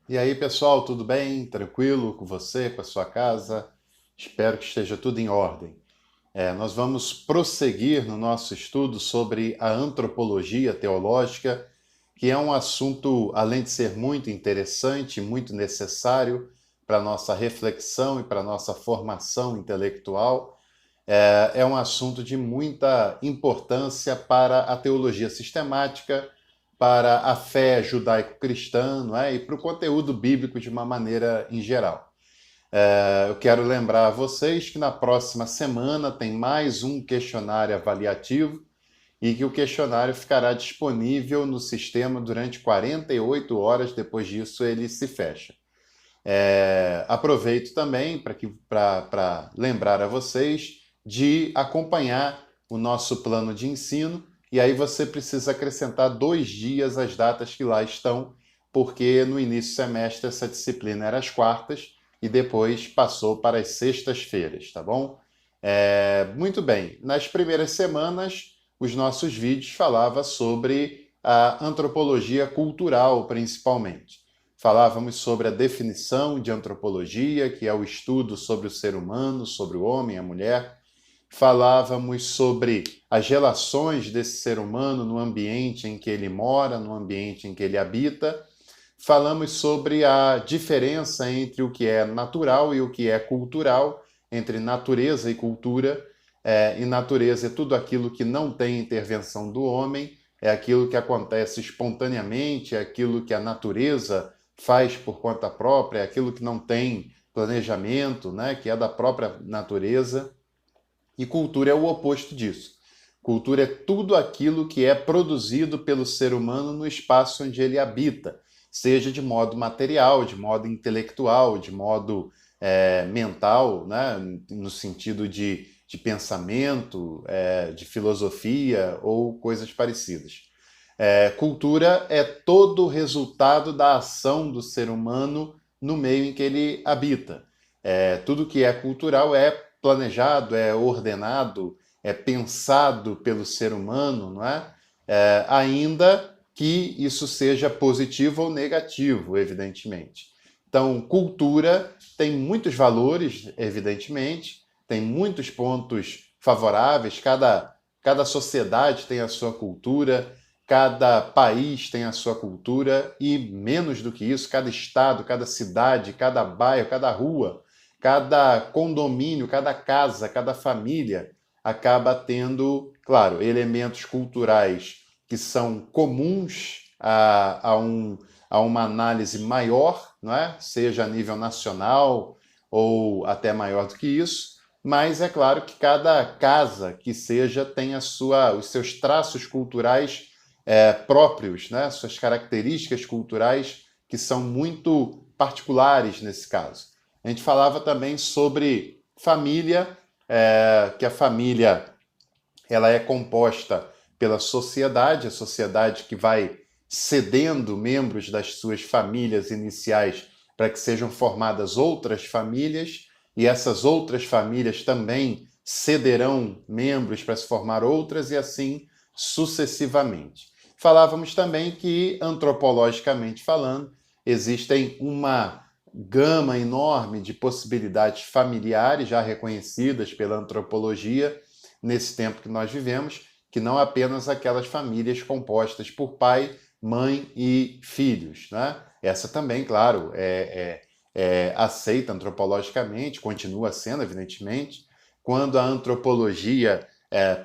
E aí, pessoal, tudo bem? Tranquilo com você, com a sua casa? Espero que esteja tudo em ordem. Nós vamos prosseguir no nosso estudo sobre a antropologia teológica, que é um assunto, além de ser muito interessante, muito necessário para a nossa reflexão e para a nossa formação intelectual, é um assunto de muita importância para a teologia sistemática, para a fé judaico-cristã, não é? E para o conteúdo bíblico de uma maneira em geral. Eu quero lembrar a vocês que na próxima semana tem mais um questionário avaliativo e que o questionário ficará disponível no sistema durante 48 horas, depois disso ele se fecha. Aproveito também para lembrar a vocês de acompanhar o nosso plano de ensino, e aí você precisa acrescentar 2 dias às datas que lá estão, porque no início do semestre essa disciplina era às quartas e depois passou para as sextas-feiras, tá bom? Muito bem, nas primeiras semanas os nossos vídeos falavam sobre a antropologia cultural, principalmente. Falávamos sobre a definição de antropologia, que é o estudo sobre o ser humano, sobre o homem, a mulher. Falávamos sobre as relações desse ser humano no ambiente em que ele mora, no ambiente em que ele habita. Falamos sobre a diferença entre o que é natural e o que é cultural, entre natureza e cultura. E natureza é tudo aquilo que não tem intervenção do homem, é aquilo que acontece espontaneamente, é aquilo que a natureza faz por conta própria, é aquilo que não tem planejamento, né, que é da própria natureza. E cultura é o oposto disso. Cultura é tudo aquilo que é produzido pelo ser humano no espaço onde ele habita, seja de modo material, de modo intelectual, de modo mental, né, no sentido de pensamento, de filosofia ou coisas parecidas. Cultura é todo o resultado da ação do ser humano no meio em que ele habita. Tudo que é cultural é planejado, é ordenado, é pensado pelo ser humano, não é? Ainda que isso seja positivo ou negativo, evidentemente. Então, cultura tem muitos valores, evidentemente, tem muitos pontos favoráveis, cada sociedade tem a sua cultura, cada país tem a sua cultura e, menos do que isso, cada estado, cada cidade, cada bairro, cada rua, cada condomínio, cada casa, cada família acaba tendo, claro, elementos culturais que são comuns a uma análise maior, não é? Seja a nível nacional ou até maior do que isso, mas é claro que cada casa que seja tem os seus traços culturais próprios, né? Suas características culturais que são muito particulares nesse caso. A gente falava também sobre família, que a família ela é composta pela sociedade, a sociedade que vai cedendo membros das suas famílias iniciais para que sejam formadas outras famílias, e essas outras famílias também cederão membros para se formar outras, e assim sucessivamente. Falávamos também que, antropologicamente falando, existem uma gama enorme de possibilidades familiares já reconhecidas pela antropologia nesse tempo que nós vivemos, que não apenas aquelas famílias compostas por pai, mãe e filhos. Né? Essa também, claro, é aceita antropologicamente, continua sendo, evidentemente. Quando a antropologia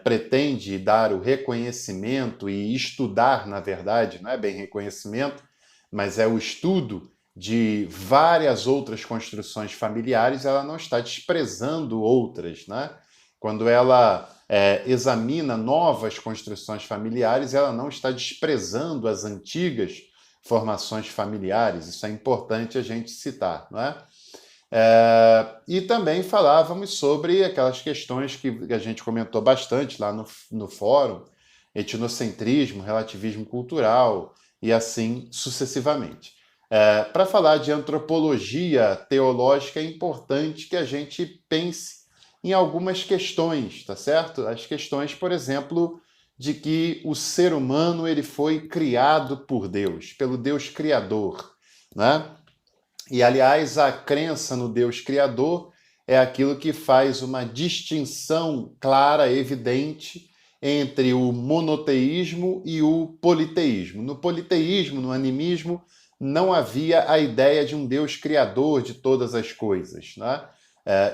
pretende dar o reconhecimento e estudar, na verdade, não é bem reconhecimento, mas é o estudo de várias outras construções familiares, ela não está desprezando outras, né? Quando ela examina novas construções familiares, ela não está desprezando as antigas formações familiares. Isso é importante a gente citar, não é? E também falávamos sobre aquelas questões que a gente comentou bastante lá no fórum, etnocentrismo, relativismo cultural e assim sucessivamente. Para falar de antropologia teológica, é importante que a gente pense em algumas questões, tá certo? As questões, por exemplo, de que o ser humano ele foi criado por Deus, pelo Deus Criador, né? E, aliás, a crença no Deus Criador é aquilo que faz uma distinção clara, evidente, entre o monoteísmo e o politeísmo. No politeísmo, no animismo, não havia a ideia de um Deus criador de todas as coisas, né?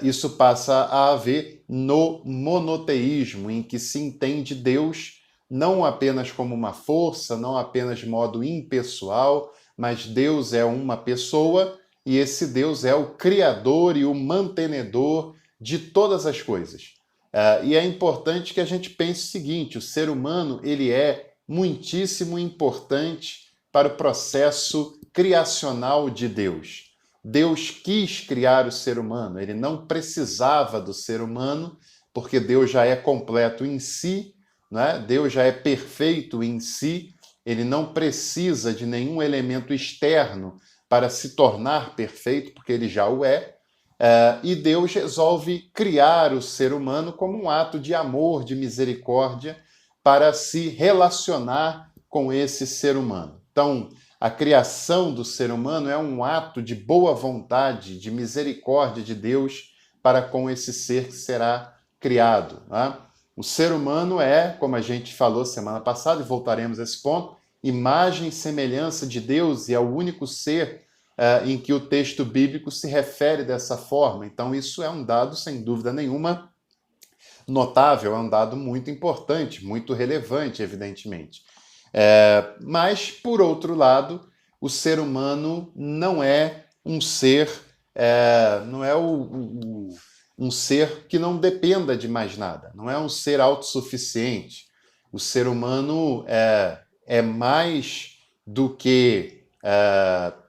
Isso passa a haver no monoteísmo, em que se entende Deus não apenas como uma força, não apenas de modo impessoal, mas Deus é uma pessoa e esse Deus é o criador e o mantenedor de todas as coisas. E é importante que a gente pense o seguinte: o ser humano ele é muitíssimo importante para o processo criacional de Deus. Deus quis criar o ser humano, ele não precisava do ser humano, porque Deus já é completo em si, né? Deus já é perfeito em si, ele não precisa de nenhum elemento externo para se tornar perfeito, porque ele já o é. E Deus resolve criar o ser humano como um ato de amor, de misericórdia, para se relacionar com esse ser humano. Então, a criação do ser humano é um ato de boa vontade, de misericórdia de Deus para com esse ser que será criado, né? O ser humano é, como a gente falou semana passada, e voltaremos a esse ponto, imagem e semelhança de Deus, e é o único ser em que o texto bíblico se refere dessa forma. Então, isso é um dado, sem dúvida nenhuma, notável, é um dado muito importante, muito relevante, evidentemente. Mas, por outro lado, o ser humano não é um ser, não é um ser que não dependa de mais nada, não é um ser autossuficiente. O ser humano é mais do que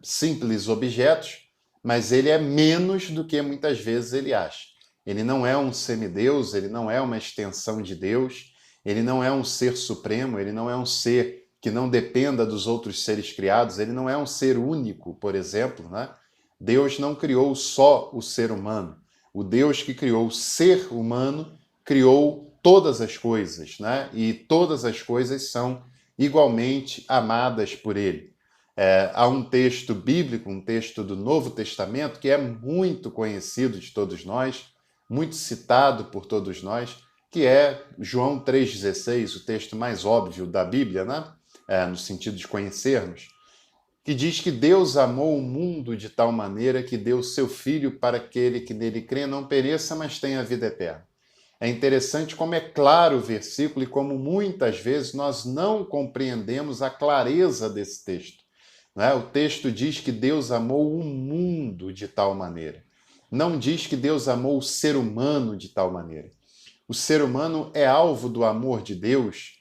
simples objetos, mas ele é menos do que muitas vezes ele acha. Ele não é um semideus, ele não é uma extensão de Deus, ele não é um ser supremo, ele não é um ser que não dependa dos outros seres criados, ele não é um ser único, por exemplo, né? Deus não criou só o ser humano. O Deus que criou o ser humano criou todas as coisas, né? E todas as coisas são igualmente amadas por ele. Há um texto bíblico, um texto do Novo Testamento, que é muito conhecido de todos nós, muito citado por todos nós, que é João 3,16, o texto mais óbvio da Bíblia, né? No sentido de conhecermos, que diz que Deus amou o mundo de tal maneira que deu seu Filho para aquele que nele crê não pereça, mas tenha vida eterna. É interessante como é claro o versículo e como muitas vezes nós não compreendemos a clareza desse texto. Né? O texto diz que Deus amou o mundo de tal maneira. Não diz que Deus amou o ser humano de tal maneira. O ser humano é alvo do amor de Deus,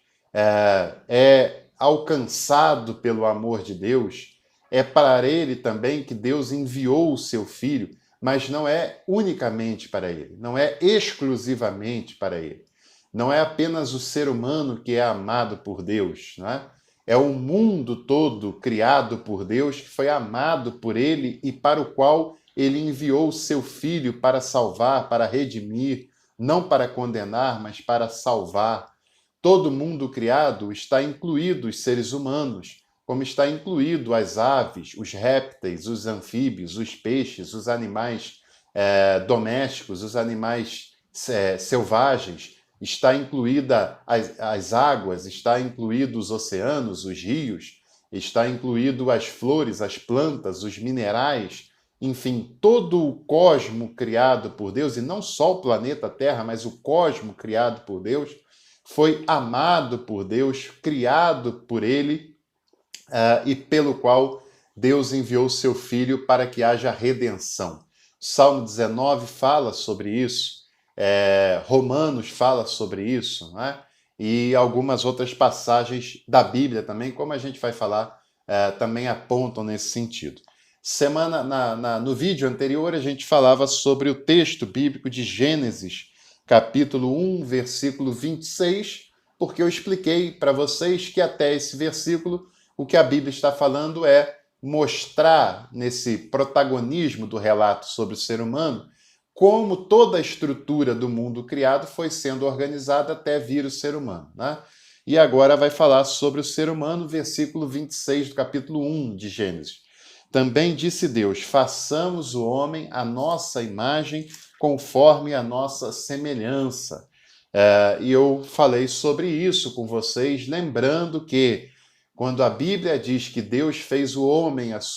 é alcançado pelo amor de Deus, é para ele também que Deus enviou o seu Filho, mas não é unicamente para ele, não é exclusivamente para ele. Não é apenas o ser humano que é amado por Deus, né? É o mundo todo criado por Deus que foi amado por ele e para o qual ele enviou o seu Filho para salvar, para redimir, não para condenar, mas para salvar. Todo mundo criado está incluído os seres humanos, como está incluído as aves, os répteis, os anfíbios, os peixes, os animais domésticos, os animais selvagens. Está incluída as águas, está incluído os oceanos, os rios, está incluído as flores, as plantas, os minerais, enfim, todo o cosmo criado por Deus, e não só o planeta Terra, mas o cosmo criado por Deus, foi amado por Deus, criado por ele, e pelo qual Deus enviou seu Filho para que haja redenção. Salmo 19 fala sobre isso, Romanos fala sobre isso, né? E algumas outras passagens da Bíblia também, como a gente vai falar, também apontam nesse sentido. No vídeo anterior, a gente falava sobre o texto bíblico de Gênesis, capítulo 1, versículo 26, porque eu expliquei para vocês que até esse versículo o que a Bíblia está falando é mostrar nesse protagonismo do relato sobre o ser humano como toda a estrutura do mundo criado foi sendo organizada até vir o ser humano, né? E agora vai falar sobre o ser humano, versículo 26 do capítulo 1 de Gênesis. Também disse Deus: façamos o homem à nossa imagem, conforme a nossa semelhança. E eu falei sobre isso com vocês, lembrando que quando a Bíblia diz que Deus fez o homem à sua